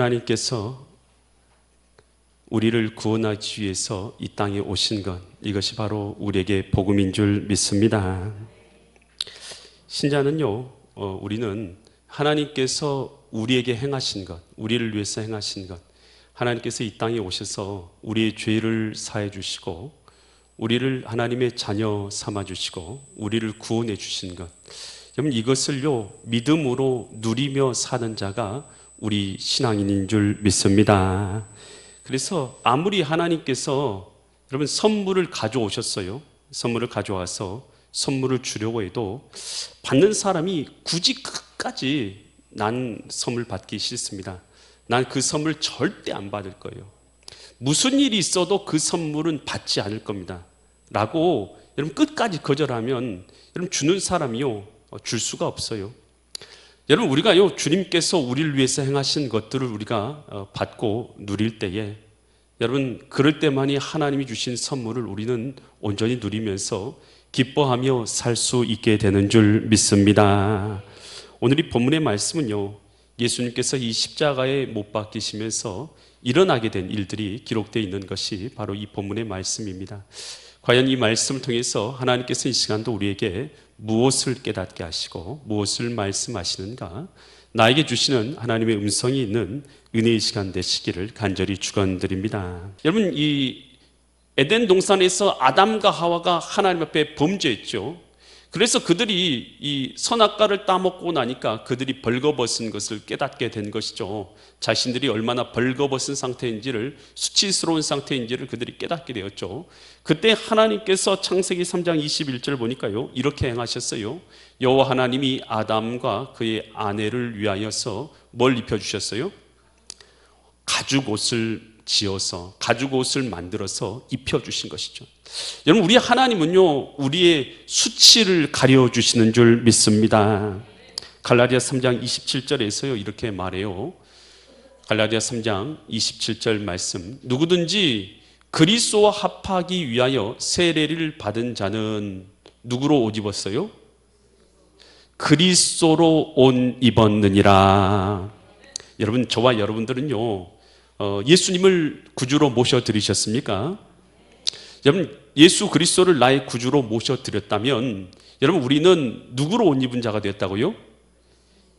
하나님께서 우리를 구원하기 위해서 이 땅에 오신 것, 이것이 바로 우리에게 복음인 줄 믿습니다. 신자는요, 우리는 하나님께서 우리에게 행하신 것, 우리를 위해서 행하신 것, 하나님께서 이 땅에 오셔서 우리의 죄를 사해 주시고 우리를 하나님의 자녀 삼아 주시고 우리를 구원해 주신 것, 여러분 이것을요 믿음으로 누리며 사는 자가 우리 신앙인인 줄 믿습니다. 그래서 아무리 하나님께서 여러분 선물을 가져오셨어요. 선물을 가져와서 선물을 주려고 해도 받는 사람이 굳이 끝까지 난 선물 받기 싫습니다. 난 그 선물 절대 안 받을 거예요. 무슨 일이 있어도 그 선물은 받지 않을 겁니다. 라고 여러분 끝까지 거절하면 여러분 주는 사람이요 줄 수가 없어요. 여러분 우리가요 주님께서 우리를 위해서 행하신 것들을 우리가 받고 누릴 때에 여러분 그럴 때만이 하나님이 주신 선물을 우리는 온전히 누리면서 기뻐하며 살 수 있게 되는 줄 믿습니다. 오늘 이 본문의 말씀은요 예수님께서 이 십자가에 못 박히시면서 일어나게 된 일들이 기록되어 있는 것이 바로 이 본문의 말씀입니다. 과연 이 말씀을 통해서 하나님께서 이 시간도 우리에게 무엇을 깨닫게 하시고 무엇을 말씀하시는가, 나에게 주시는 하나님의 음성이 있는 은혜의 시간 되시기를 간절히 축원드립니다. 여러분 이 에덴 동산에서 아담과 하와가 하나님 앞에 범죄했죠. 그래서 그들이 이 선악과를 따먹고 나니까 그들이 벌거벗은 것을 깨닫게 된 것이죠. 자신들이 얼마나 벌거벗은 상태인지를, 수치스러운 상태인지를 그들이 깨닫게 되었죠. 그때 하나님께서 창세기 3장 21절 보니까요 이렇게 행하셨어요. 여호와 하나님이 아담과 그의 아내를 위하여서 뭘 입혀주셨어요? 가죽옷을 지어서 가죽옷을 만들어서 입혀주신 것이죠. 여러분 우리 하나님은요 우리의 수치를 가려주시는 줄 믿습니다. 갈라디아 3장 27절에서요 이렇게 말해요. 갈라디아 3장 27절 말씀, 누구든지 그리스도와 합하기 위하여 세례를 받은 자는 누구로 옷 입었어요? 그리스도로 옷 입었느니라. 여러분 저와 여러분들은요 예수님을 구주로 모셔드리셨습니까? 여러분 예수 그리스도를 나의 구주로 모셔드렸다면 여러분 우리는 누구로 옷 입은 자가 되었다고요?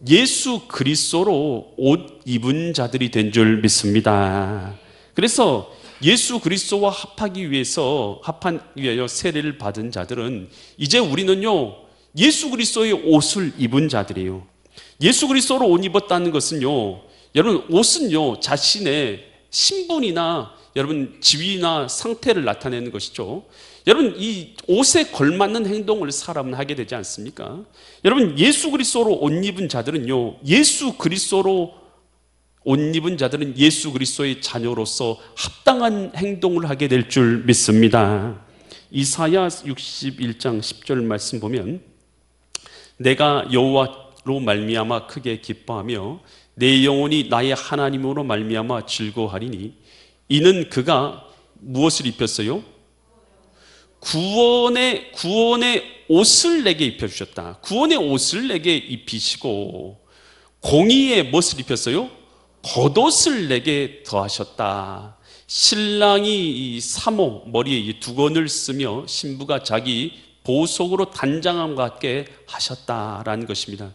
예수 그리스도로 옷 입은 자들이 된 줄 믿습니다. 그래서 예수 그리스도와 합하기 위하여 세례를 받은 자들은 이제 우리는요 예수 그리스도의 옷을 입은 자들이에요. 예수 그리스도로 옷 입었다는 것은요 여러분 옷은요 자신의 신분이나 여러분 지위나 상태를 나타내는 것이죠. 여러분 이 옷에 걸맞는 행동을 사람은 하게 되지 않습니까? 여러분 예수 그리스도로 옷 입은 자들은요 예수 그리스도로 옷 입은 자들은 예수 그리스도의 자녀로서 합당한 행동을 하게 될 줄 믿습니다. 이사야 61장 10절 말씀 보면 내가 여호와로 말미암아 크게 기뻐하며 내 영혼이 나의 하나님으로 말미암아 즐거워하리니 이는 그가 무엇을 입혔어요? 구원의 옷을 내게 입혀주셨다. 구원의 옷을 내게 입히시고 공의의 무엇을 입혔어요? 겉옷을 내게 더하셨다. 신랑이 이 사모 머리에 이 두건을 쓰며 신부가 자기 보석으로 단장함과 같게 하셨다라는 것입니다.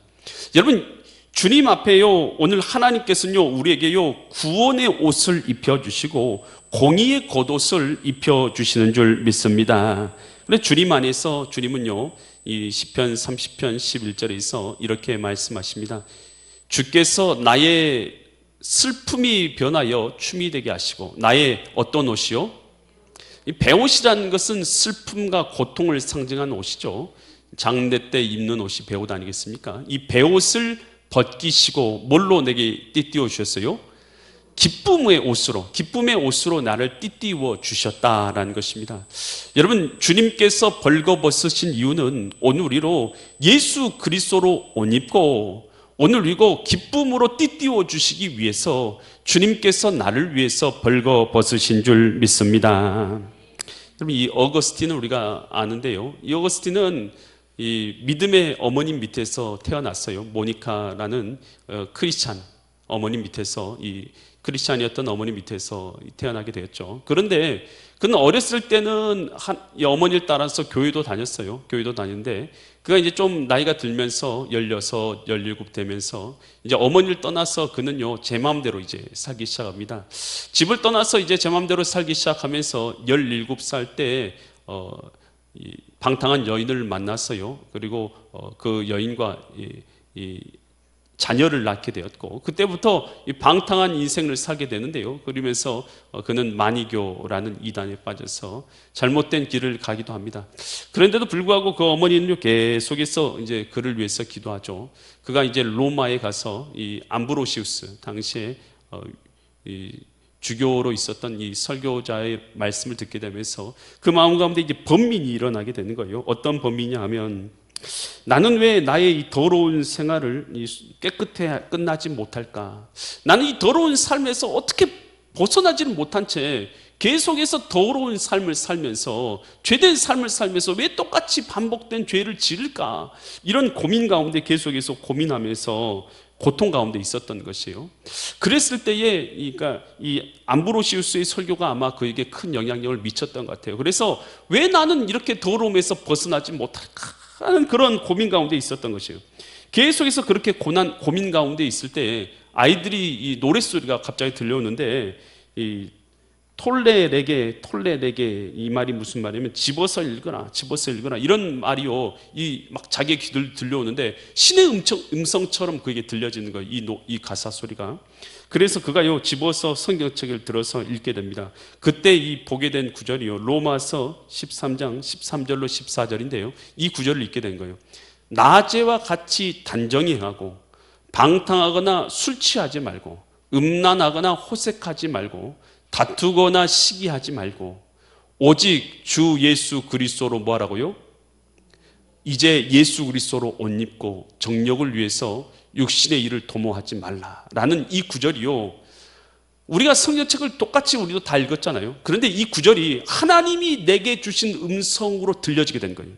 여러분 주님 앞에요 오늘 하나님께서는요 우리에게요 구원의 옷을 입혀주시고 공의의 겉옷을 입혀주시는 줄 믿습니다. 그런데 주님 안에서 주님은요 이 시편 30편 11절에서 이렇게 말씀하십니다. 주께서 나의 슬픔이 변하여 춤이 되게 하시고 나의 어떤 옷이요? 이 배옷이라는 것은 슬픔과 고통을 상징하는 옷이죠. 장례 때 입는 옷이 배옷 아니겠습니까? 이 배옷을 벗기시고 뭘로 내게 띠띠워 주셨어요? 기쁨의 옷으로 나를 띠띠워 주셨다라는 것입니다. 여러분 주님께서 벌거벗으신 이유는 오늘 우리로 예수 그리스도로 옷 입고 오늘 우리고 기쁨으로 띠띠워 주시기 위해서 주님께서 나를 위해서 벌거벗으신 줄 믿습니다. 여러분 이 어거스틴은 우리가 아는데요 이 어거스틴은 이 믿음의 어머님 밑에서 태어났어요. 모니카라는 크리스찬 어머니 밑에서 이 크리스찬이었던 어머니 밑에서 태어나게 되었죠. 그런데 그는 어렸을 때는 이 어머니를 따라서 교회도 다녔어요. 교회도 다녔는데 그가 이제 좀 나이가 들면서 16, 17 되면서 이제 어머니를 떠나서 그는요 제 마음대로 이제 살기 시작합니다. 집을 떠나서 이제 제 마음대로 살기 시작하면서 17살 때 이 방탕한 여인을 만났어요. 그리고 그 여인과 이 자녀를 낳게 되었고 그때부터 이 방탕한 인생을 살게 되는데요. 그러면서 그는 마니교라는 이단에 빠져서 잘못된 길을 가기도 합니다. 그런데도 불구하고 그 어머니는 계속해서 이제 그를 위해서 기도하죠. 그가 이제 로마에 가서 이 암브로시우스 당시에 이 주교로 있었던 이 설교자의 말씀을 듣게 되면서 그 마음 가운데 이제 번민이 일어나게 되는 거예요. 어떤 번민이냐 하면 나는 왜 나의 이 더러운 생활을 깨끗해 끝나지 못할까? 나는 이 더러운 삶에서 어떻게 벗어나지를 못한 채 계속해서 더러운 삶을 살면서 죄된 삶을 살면서 왜 똑같이 반복된 죄를 지을까? 이런 고민 가운데 계속해서 고민하면서 고통 가운데 있었던 것이에요. 그랬을 때에 그러니까 이 암브로시우스의 설교가 아마 그에게 큰 영향력을 미쳤던 것 같아요. 그래서 왜 나는 이렇게 더러움에서 벗어나지 못할까 하는 그런 고민 가운데 있었던 것이에요. 계속해서 그렇게 고민 가운데 있을 때 아이들이 이 노랫소리가 갑자기 들려오는데 이 톨레레게 이 말이 무슨 말이냐면 집어서 읽거나 이런 말이요 이 막 자기의 귀들 들려오는데 신의 음성처럼 그에게 들려지는 거예요. 이 가사 소리가. 그래서 그가요 집어서 성경책을 들어서 읽게 됩니다. 그때 이 보게 된 구절이요 로마서 13장 13절로 14절인데요 이 구절을 읽게 된 거예요. 낮에와 같이 단정히 행하고 방탕하거나 술 취하지 말고 음란하거나 호색하지 말고 다투거나 시기하지 말고 오직 주 예수 그리스도로 뭐하라고요? 이제 예수 그리스도로 옷 입고 정욕을 위해서 육신의 일을 도모하지 말라라는 이 구절이요 우리가 성경책을 똑같이 우리도 다 읽었잖아요. 그런데 이 구절이 하나님이 내게 주신 음성으로 들려지게 된 거예요.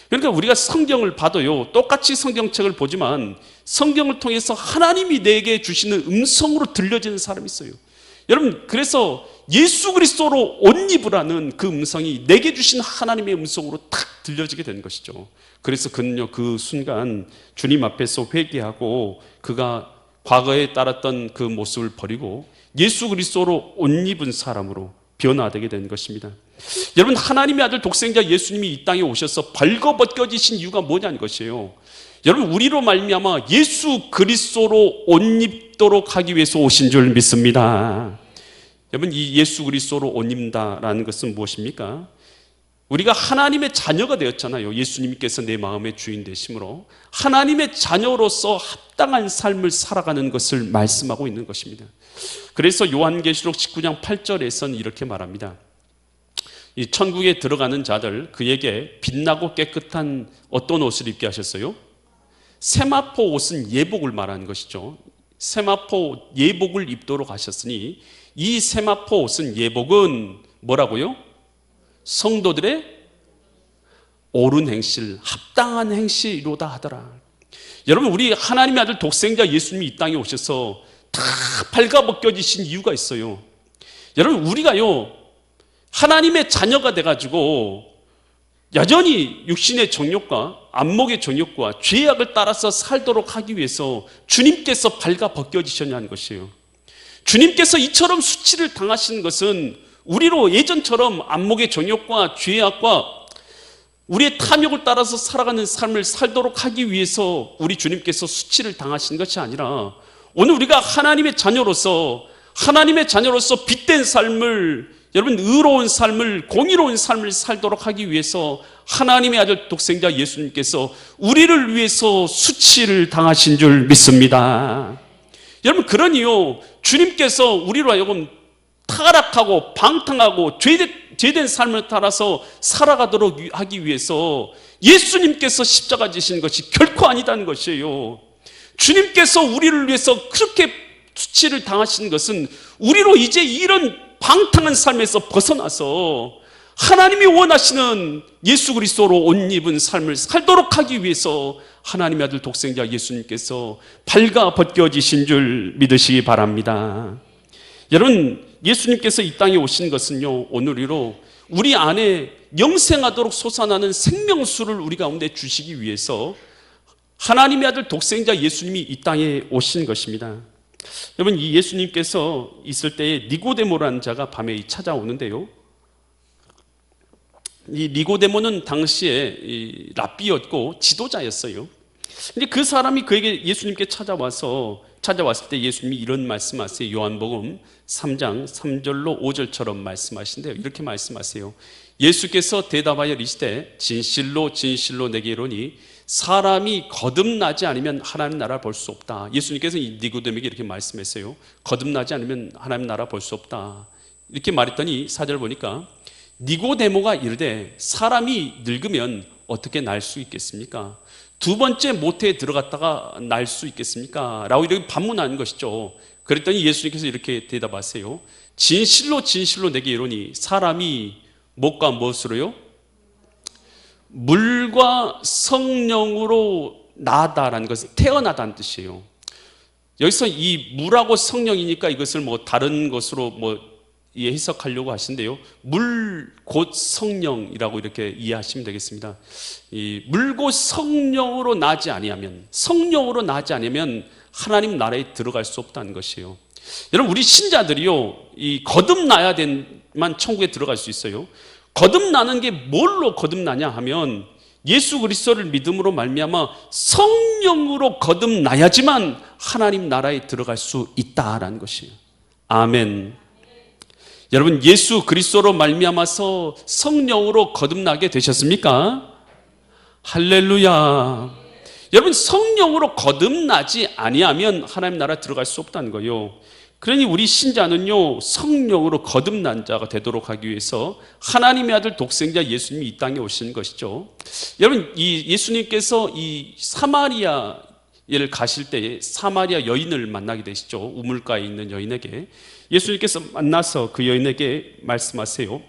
그러니까 우리가 성경을 봐도요 똑같이 성경책을 보지만 성경을 통해서 하나님이 내게 주시는 음성으로 들려지는 사람이 있어요. 여러분 그래서 예수 그리스도로 옷 입으라는 그 음성이 내게 주신 하나님의 음성으로 탁 들려지게 된 것이죠. 그래서 그는요 그 순간 주님 앞에서 회개하고 그가 과거에 따랐던 그 모습을 버리고 예수 그리스도로 옷 입은 사람으로 변화되게 된 것입니다. 여러분 하나님의 아들 독생자 예수님이 이 땅에 오셔서 벌거벗겨지신 이유가 뭐냐는 것이에요. 여러분 우리로 말미암아 예수 그리스도로 옷 입도록 하기 위해서 오신 줄 믿습니다. 여러분 이 예수 그리스도로 옷 입는다라는 것은 무엇입니까? 우리가 하나님의 자녀가 되었잖아요. 예수님께서 내 마음의 주인 되심으로 하나님의 자녀로서 합당한 삶을 살아가는 것을 말씀하고 있는 것입니다. 그래서 요한계시록 19장 8절에서는 이렇게 말합니다. 이 천국에 들어가는 자들 그에게 빛나고 깨끗한 어떤 옷을 입게 하셨어요? 세마포 옷은 예복을 말하는 것이죠. 세마포 예복을 입도록 하셨으니 이 세마포 옷은 예복은 뭐라고요? 성도들의 옳은 행실, 합당한 행실이로다 하더라. 여러분 우리 하나님의 아들 독생자 예수님이 이 땅에 오셔서 다 발가벗겨지신 이유가 있어요. 여러분 우리가요 하나님의 자녀가 돼가지고 여전히 육신의 정욕과 안목의 정욕과 죄악을 따라서 살도록 하기 위해서 주님께서 발가벗겨지셨냐는 것이에요. 주님께서 이처럼 수치를 당하시는 것은 우리로 예전처럼 안목의 정욕과 죄악과 우리의 탐욕을 따라서 살아가는 삶을 살도록 하기 위해서 우리 주님께서 수치를 당하신 것이 아니라 오늘 우리가 하나님의 자녀로서 빛된 삶을 여러분 의로운 삶을 공의로운 삶을 살도록 하기 위해서 하나님의 아들 독생자 예수님께서 우리를 위해서 수치를 당하신 줄 믿습니다. 여러분 그러니요 주님께서 우리로 하여금 타락하고 방탕하고 죄된 삶을 따라서 살아가도록 하기 위해서 예수님께서 십자가 지신 것이 결코 아니다는 것이에요. 주님께서 우리를 위해서 그렇게 수치를 당하신 것은 우리로 이제 이런 방탕한 삶에서 벗어나서 하나님이 원하시는 예수 그리스도로 옷 입은 삶을 살도록 하기 위해서 하나님의 아들 독생자 예수님께서 발가 벗겨지신 줄 믿으시기 바랍니다. 여러분, 예수님께서 이 땅에 오신 것은요, 오늘이로 우리 안에 영생하도록 솟아나는 생명수를 우리 가운데 주시기 위해서 하나님의 아들 독생자 예수님이 이 땅에 오신 것입니다. 여러분, 이 예수님께서 있을 때에 니고데모라는 자가 밤에 찾아오는데요, 이 니고데모는 당시에 랍비였고 지도자였어요. 근데 그 사람이 그에게 예수님께 찾아왔을 때 예수님이 이런 말씀하세요. 요한복음 3장 3절로 5절처럼 말씀하신대요. 이렇게 말씀하세요. 예수께서 대답하여 이르시되 진실로 진실로 내게 이르노니 사람이 거듭나지 않으면 하나님 나라를 볼 수 없다. 예수님께서 이 니고데모에게 이렇게 말씀했어요. 거듭나지 않으면 하나님 나라 볼 수 없다. 이렇게 말했더니 4절 보니까 니고데모가 이르되 사람이 늙으면 어떻게 날 수 있겠습니까? 두 번째 모태에 들어갔다가 날 수 있겠습니까? 라고 이렇게 반문하는 것이죠. 그랬더니 예수님께서 이렇게 대답하세요. 진실로 진실로 내게 이르노니 사람이 무엇과 무엇으로요? 물과 성령으로 나다라는 것은 태어나다는 뜻이에요. 여기서 이 물하고 성령이니까 이것을 뭐 다른 것으로 해석하려고 하신데요. 물 곧 성령이라고 이렇게 이해하시면 되겠습니다. 이 물 곧 성령으로 나지 아니하면, 성령으로 나지 않으면 하나님 나라에 들어갈 수 없다는 것이에요. 여러분, 우리 신자들이요, 이 거듭나야 된만 천국에 들어갈 수 있어요. 거듭나는 게 뭘로 거듭나냐 하면 예수 그리스도를 믿음으로 말미암아 성령으로 거듭나야지만 하나님 나라에 들어갈 수 있다라는 것이에요. 아멘. 여러분, 예수 그리스도로 말미암아서 성령으로 거듭나게 되셨습니까? 할렐루야. 여러분, 성령으로 거듭나지 아니하면 하나님 나라 들어갈 수 없다는 거예요. 그러니 우리 신자는요, 성령으로 거듭난 자가 되도록 하기 위해서 하나님의 아들 독생자 예수님이 이 땅에 오신 것이죠. 여러분, 이 예수님께서 이 사마리아를 가실 때에 사마리아 여인을 만나게 되시죠. 우물가에 있는 여인에게 예수님께서 만나서 그 여인에게 말씀하세요.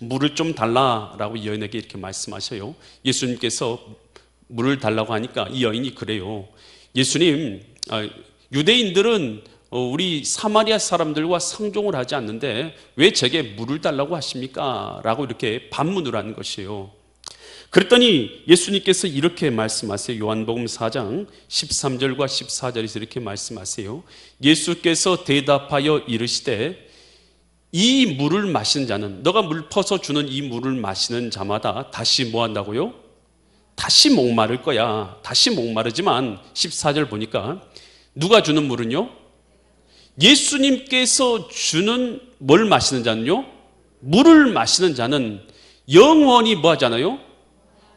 물을 좀 달라라고 이 여인에게 이렇게 말씀하셔요. 예수님께서 물을 달라고 하니까 이 여인이 그래요. 예수님, 유대인들은 우리 사마리아 사람들과 상종을 하지 않는데 왜 제게 물을 달라고 하십니까? 라고 이렇게 반문을 하는 것이에요. 그랬더니 예수님께서 이렇게 말씀하세요. 요한복음 4장 13절과 14절에서 이렇게 말씀하세요. 예수께서 대답하여 이르시되 이 물을 마시는 자는, 너가 물 퍼서 주는 이 물을 마시는 자마다 다시 뭐 한다고요? 다시 목마를 거야. 다시 목마르지만 14절 보니까 누가 주는 물은요? 예수님께서 주는 뭘 마시는 자는요? 물을 마시는 자는 영원히 뭐 하잖아요?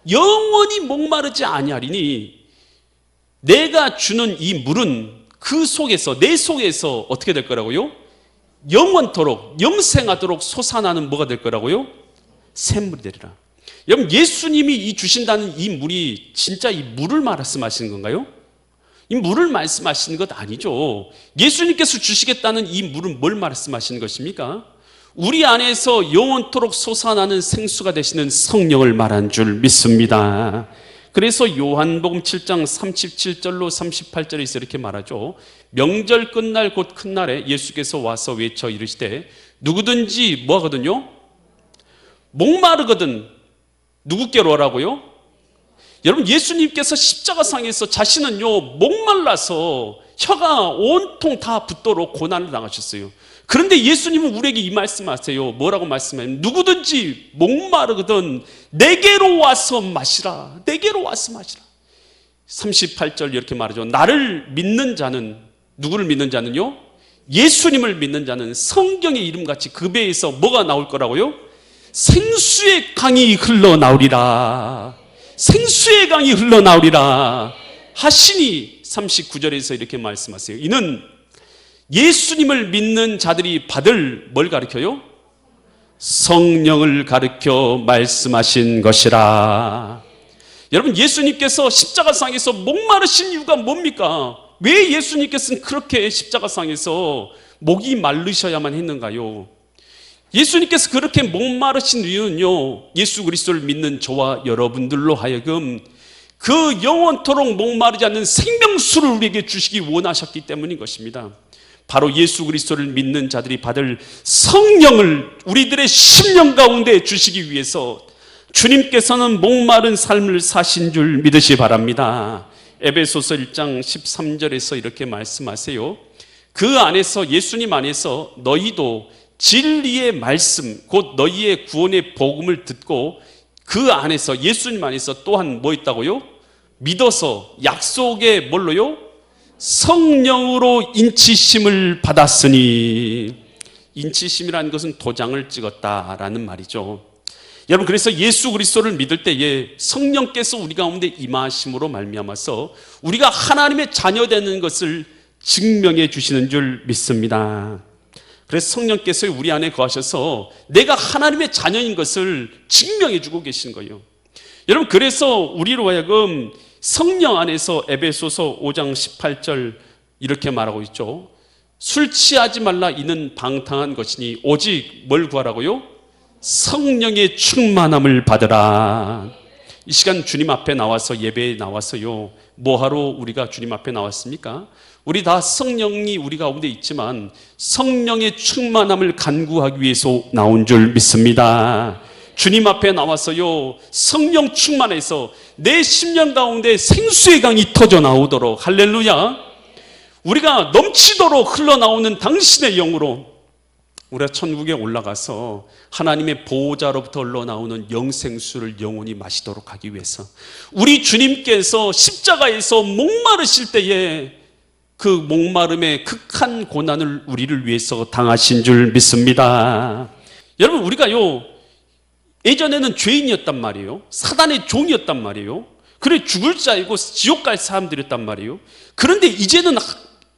영원히 목마르지 아니하리니 내가 주는 이 물은 그 속에서, 내 속에서 어떻게 될 거라고요? 영원토록, 영생하도록 솟아나는 뭐가 될 거라고요? 샘물이 되리라. 여러분, 예수님이 이 주신다는 이 물이 진짜 이 물을 말씀하시는 건가요? 이 물을 말씀하시는 것 아니죠. 예수님께서 주시겠다는 이 물은 뭘 말씀하시는 것입니까? 우리 안에서 영원토록 솟아나는 생수가 되시는 성령을 말한 줄 믿습니다. 그래서 요한복음 7장 37절로 38절에서 이렇게 말하죠. 명절 끝날 곧 큰 날에 예수께서 와서 외쳐 이르시되 누구든지 뭐 하거든요? 목마르거든 누구께로 오라고요? 여러분, 예수님께서 십자가상에서 자신은요 목말라서 혀가 온통 다 붓도록 고난을 당하셨어요. 그런데 예수님은 우리에게 이 말씀하세요. 뭐라고 말씀해요? 누구든지 목마르거든 내게로 와서 마시라. 내게로 와서 마시라. 38절 이렇게 말하죠. 나를 믿는 자는, 누구를 믿는 자는요? 예수님을 믿는 자는 성경의 이름같이 그 배에서 뭐가 나올 거라고요? 생수의 강이 흘러나오리라. 생수의 강이 흘러나오리라 하시니 39절에서 이렇게 말씀하세요. 이는 예수님을 믿는 자들이 받을 뭘 가르쳐요? 성령을 가르쳐 말씀하신 것이라. 여러분, 예수님께서 십자가상에서 목마르신 이유가 뭡니까? 왜 예수님께서는 그렇게 십자가상에서 목이 마르셔야만 했는가요? 예수님께서 그렇게 목마르신 이유는요, 예수 그리스도를 믿는 저와 여러분들로 하여금 그 영원토록 목마르지 않는 생명수를 우리에게 주시기 원하셨기 때문인 것입니다. 바로 예수 그리스도를 믿는 자들이 받을 성령을 우리들의 심령 가운데 주시기 위해서 주님께서는 목마른 삶을 사신 줄 믿으시 바랍니다. 에베소서 1장 13절에서 이렇게 말씀하세요. 그 안에서, 예수님 안에서 너희도 진리의 말씀, 곧 너희의 구원의 복음을 듣고 그 안에서, 예수님 안에서 또한 뭐 있다고요? 믿어서 약속의 뭘로요? 성령으로 인치심을 받았으니. 인치심이라는 것은 도장을 찍었다라는 말이죠. 여러분, 그래서 예수 그리스도를 믿을 때에 성령께서 우리 가운데 임하심으로 말미암아서 우리가 하나님의 자녀되는 것을 증명해 주시는 줄 믿습니다. 그래서 성령께서 우리 안에 거하셔서 내가 하나님의 자녀인 것을 증명해 주고 계신 거예요. 여러분, 그래서 우리로 하여금 성령 안에서 에베소서 5장 18절 이렇게 말하고 있죠. 술 취하지 말라, 이는 방탕한 것이니 오직 뭘 구하라고요? 성령의 충만함을 받으라. 이 시간 주님 앞에 나와서, 예배에 나와서요, 뭐하러 우리가 주님 앞에 나왔습니까? 우리 다 성령이 우리 가운데 있지만 성령의 충만함을 간구하기 위해서 나온 줄 믿습니다. 주님 앞에 나와서요, 성령 충만해서 내 심령 가운데 생수의 강이 터져 나오도록, 할렐루야, 우리가 넘치도록 흘러나오는 당신의 영으로 우리가 천국에 올라가서 하나님의 보호자로부터 흘러나오는 영생수를 영원히 마시도록 하기 위해서, 우리 주님께서 십자가에서 목마르실 때에 그 목마름의 극한 고난을 우리를 위해서 당하신 줄 믿습니다. 여러분, 우리가요, 예전에는 죄인이었단 말이에요. 사단의 종이었단 말이에요. 그래, 죽을 자이고 지옥 갈 사람들이었단 말이에요. 그런데 이제는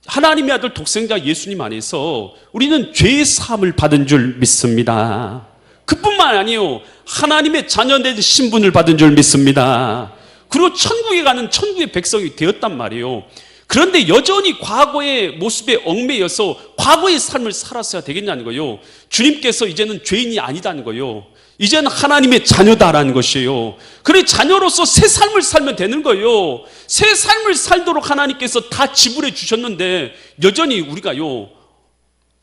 하나님의 아들 독생자 예수님 안에서 우리는 죄의 사함을 받은 줄 믿습니다. 그뿐만 아니에요, 하나님의 자녀된 신분을 받은 줄 믿습니다. 그리고 천국에 가는 천국의 백성이 되었단 말이에요. 그런데 여전히 과거의 모습에 얽매여서 과거의 삶을 살았어야 되겠냐는 거예요. 주님께서 이제는 죄인이 아니다는 거예요. 이제는 하나님의 자녀다라는 것이에요. 그래, 자녀로서 새 삶을 살면 되는 거예요. 새 삶을 살도록 하나님께서 다 지불해 주셨는데 여전히 우리가요,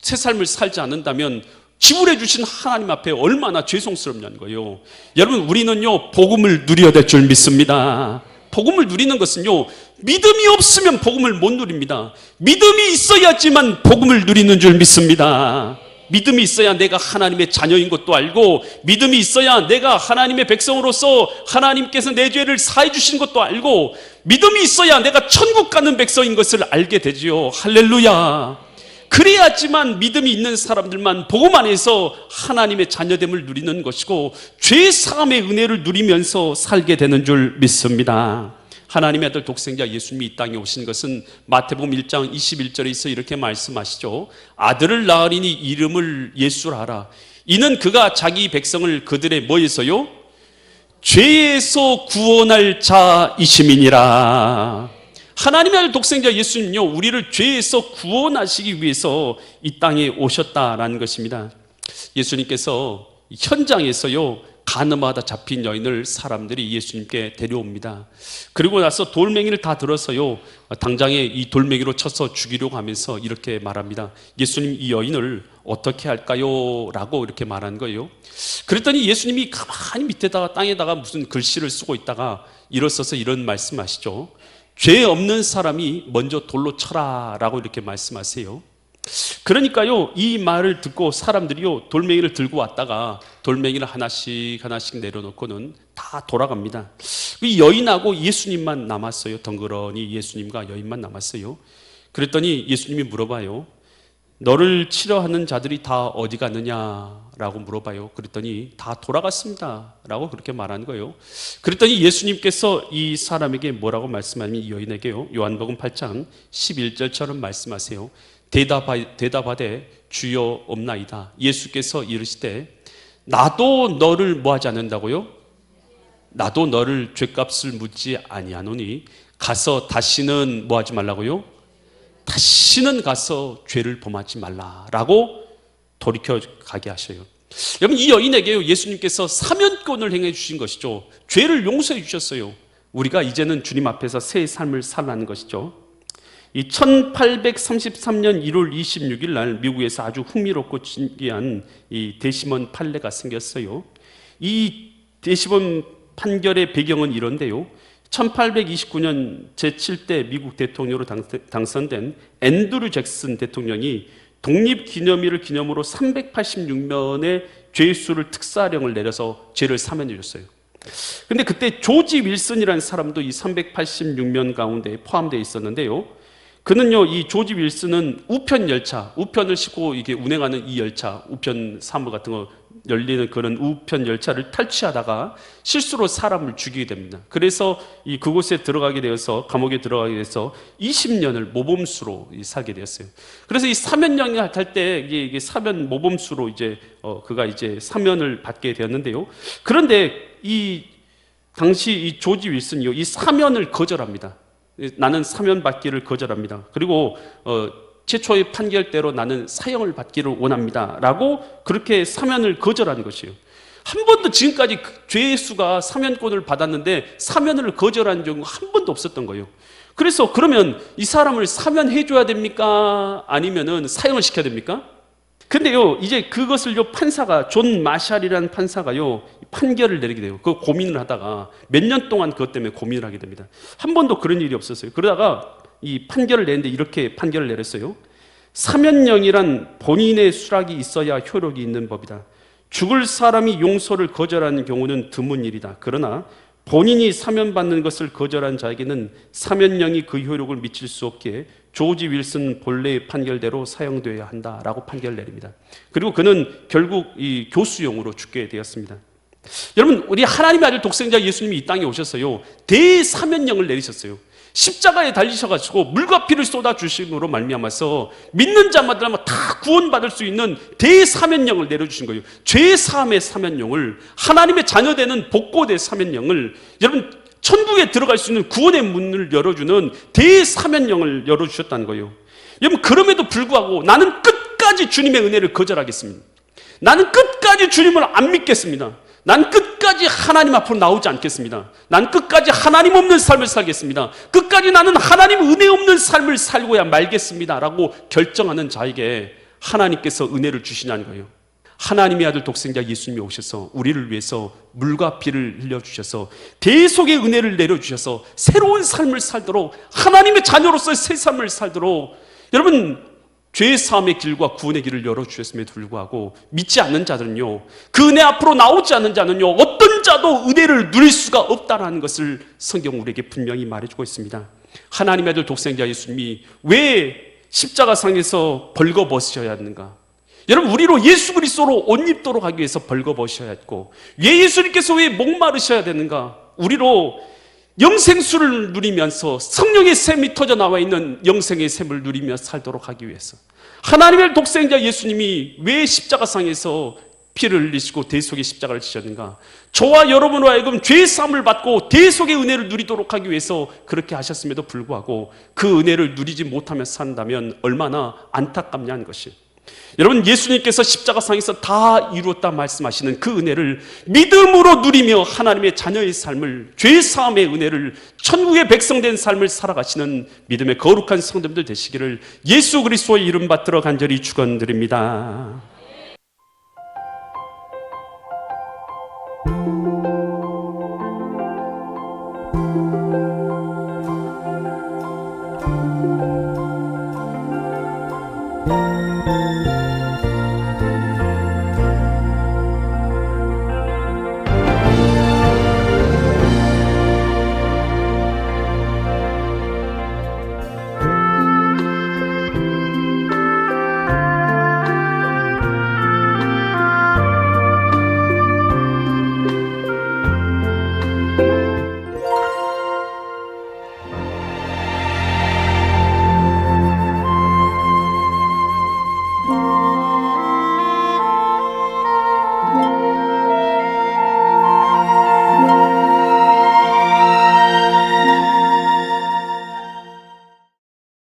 새 삶을 살지 않는다면 지불해 주신 하나님 앞에 얼마나 죄송스럽냐는 거예요. 여러분, 우리는요, 복음을 누려야 될 줄 믿습니다. 복음을 누리는 것은요, 믿음이 없으면 복음을 못 누립니다. 믿음이 있어야지만 복음을 누리는 줄 믿습니다. 믿음이 있어야 내가 하나님의 자녀인 것도 알고, 믿음이 있어야 내가 하나님의 백성으로서 하나님께서 내 죄를 사해 주신 것도 알고, 믿음이 있어야 내가 천국 가는 백성인 것을 알게 되지요. 할렐루야. 그래야지만 믿음이 있는 사람들만 복음 안에서 하나님의 자녀됨을 누리는 것이고 죄 사함의 은혜를 누리면서 살게 되는 줄 믿습니다. 하나님의 아들 독생자 예수님이 이 땅에 오신 것은 마태복음 1장 21절에서 이렇게 말씀하시죠. 아들을 낳으리니 이름을 예수라 하라. 이는 그가 자기 백성을 그들의 뭐에서요? 죄에서 구원할 자이심이니라. 하나님의 아들 독생자 예수님은요, 우리를 죄에서 구원하시기 위해서 이 땅에 오셨다라는 것입니다. 예수님께서 현장에서요, 간음하다 잡힌 여인을 사람들이 예수님께 데려옵니다. 그리고 나서 돌멩이를 다 들어서요, 당장에 이 돌멩이로 쳐서 죽이려고 하면서 이렇게 말합니다. 예수님, 이 여인을 어떻게 할까요? 라고 이렇게 말한 거예요. 그랬더니 예수님이 가만히 밑에다가 땅에다가 무슨 글씨를 쓰고 있다가 일어서서 이런 말씀하시죠. 죄 없는 사람이 먼저 돌로 쳐라 라고 이렇게 말씀하세요. 그러니까요, 이 말을 듣고 사람들이요, 돌멩이를 들고 왔다가 돌멩이를 하나씩 하나씩 내려놓고는 다 돌아갑니다. 이 여인하고 예수님만 남았어요. 덩그러니 예수님과 여인만 남았어요. 그랬더니 예수님이 물어봐요. 너를 치료하는 자들이 다 어디 갔느냐라고 물어봐요. 그랬더니 다 돌아갔습니다 라고 그렇게 말하는 거예요. 그랬더니 예수님께서 이 사람에게 뭐라고 말씀하냐면, 이 여인에게요, 요한복음 8장 11절처럼 말씀하세요. 대답하되 주여 없나이다. 예수께서 이르시되 나도 너를 뭐하지 않는다고요? 나도 너를 죄값을 묻지 아니하노니 가서 다시는 뭐하지 말라고요? 다시는 가서 죄를 범하지 말라라고 돌이켜 가게 하셔요. 여러분, 이 여인에게 예수님께서 사면권을 행해 주신 것이죠. 죄를 용서해 주셨어요. 우리가 이제는 주님 앞에서 새 삶을 살라는 것이죠. 이 1833년 1월 26일 날 미국에서 아주 흥미롭고 신기한 이 데시먼 판례가 생겼어요. 이 데시먼 판결의 배경은 이런데요. 1829년 제7대 미국 대통령으로 당선된 앤드류 잭슨 대통령이 독립기념일을 기념으로 386명의 죄수를 특사령을 내려서 죄를 사면해 줬어요. 근데 그때 조지 윌슨이라는 사람도 이 386명 가운데 포함되어 있었는데요. 그는요, 이 조지 윌슨은 우편 열차, 우편을 싣고 이게 운행하는 이 열차, 우편 사무 같은 거 열리는 그런 우편 열차를 탈취하다가 실수로 사람을 죽이게 됩니다. 그래서 그곳에 들어가게 되어서, 감옥에 들어가게 돼서 20년을 모범수로 살게 되었어요. 그래서 이 사면령을 할 때 이게 사면 모범수로 그가 사면을 받게 되었는데요. 그런데 당시 이 조지 윌슨이요, 이 사면을 거절합니다. 나는 사면 받기를 거절합니다. 그리고 최초의 판결대로 나는 사형을 받기를 원합니다 라고 그렇게 사면을 거절한 것이에요. 한 번도 지금까지 죄수가 사면권을 받았는데 사면을 거절한 경우 한 번도 없었던 거예요. 그래서 그러면 이 사람을 사면해 줘야 됩니까? 아니면은 사형을 시켜야 됩니까? 근데요, 이제 그것을요, 판사가, 존 마샬이라는 판사가요, 판결을 내리게 돼요. 그 고민을 하다가 몇 년 동안 그것 때문에 고민을 하게 됩니다. 한 번도 그런 일이 없었어요. 그러다가 이 판결을 내는데 이렇게 판결을 내렸어요. 사면령이란 본인의 수락이 있어야 효력이 있는 법이다. 죽을 사람이 용서를 거절하는 경우는 드문 일이다. 그러나 본인이 사면받는 것을 거절한 자에게는 사면령이 그 효력을 미칠 수 없기에 조지 윌슨 본래의 판결대로 사형되어야 한다라고 판결을 내립니다. 그리고 그는 결국 이 교수형으로 죽게 되었습니다. 여러분, 우리 하나님의 아들 독생자 예수님이 이 땅에 오셨어요. 대사면령을 내리셨어요. 십자가에 달리셔가지고 물과 피를 쏟아 주심으로 말미암아서 믿는 자마다 다 구원받을 수 있는 대사면령을 내려주신 거예요. 죄 사함의 사면령을, 하나님의 자녀되는 복고대 사면령을, 여러분 천국에 들어갈 수 있는 구원의 문을 열어주는 대사면령을 열어주셨다는 거예요. 여러분, 그럼에도 불구하고 나는 끝까지 주님의 은혜를 거절하겠습니다. 나는 끝까지 주님을 안 믿겠습니다. 난 끝까지 하나님 앞으로 나오지 않겠습니다. 난 끝까지 하나님 없는 삶을 살겠습니다. 끝까지 나는 하나님 은혜 없는 삶을 살고야 말겠습니다 라고 결정하는 자에게 하나님께서 은혜를 주시냐는 거예요. 하나님의 아들 독생자 예수님이 오셔서 우리를 위해서 물과 피를 흘려주셔서 대속의 은혜를 내려주셔서 새로운 삶을 살도록, 하나님의 자녀로서의 새 삶을 살도록, 여러분 죄 사함의 길과 구원의 길을 열어주셨음에도 불구하고 믿지 않는 자들은요, 그 은혜 앞으로 나오지 않는 자는요, 어떤 자도 은혜를 누릴 수가 없다는 것을 성경 우리에게 분명히 말해주고 있습니다. 하나님의 아들 독생자 예수님이 왜 십자가상에서 벌거벗으셔야 하는가? 여러분, 우리로 예수 그리스도로 옷 입도록 하기 위해서 벌거벗으셔야 했고, 왜 예수님께서 왜 목마르셔야 되는가? 우리로 영생수를 누리면서 성령의 샘이 터져 나와 있는 영생의 샘을 누리며 살도록 하기 위해서 하나님의 독생자 예수님이 왜 십자가상에서 피를 흘리시고 대속의 십자가를 지셨는가? 저와 여러분으로 하여금 죄 사함을 받고 대속의 은혜를 누리도록 하기 위해서 그렇게 하셨음에도 불구하고 그 은혜를 누리지 못하며 산다면 얼마나 안타깝냐는 것이, 여러분, 예수님께서 십자가상에서 다 이루었다 말씀하시는 그 은혜를 믿음으로 누리며 하나님의 자녀의 삶을, 죄 사함의 은혜를, 천국의 백성된 삶을 살아가시는 믿음의 거룩한 성도들 되시기를 예수 그리스도의 이름 받들어 간절히 축원드립니다.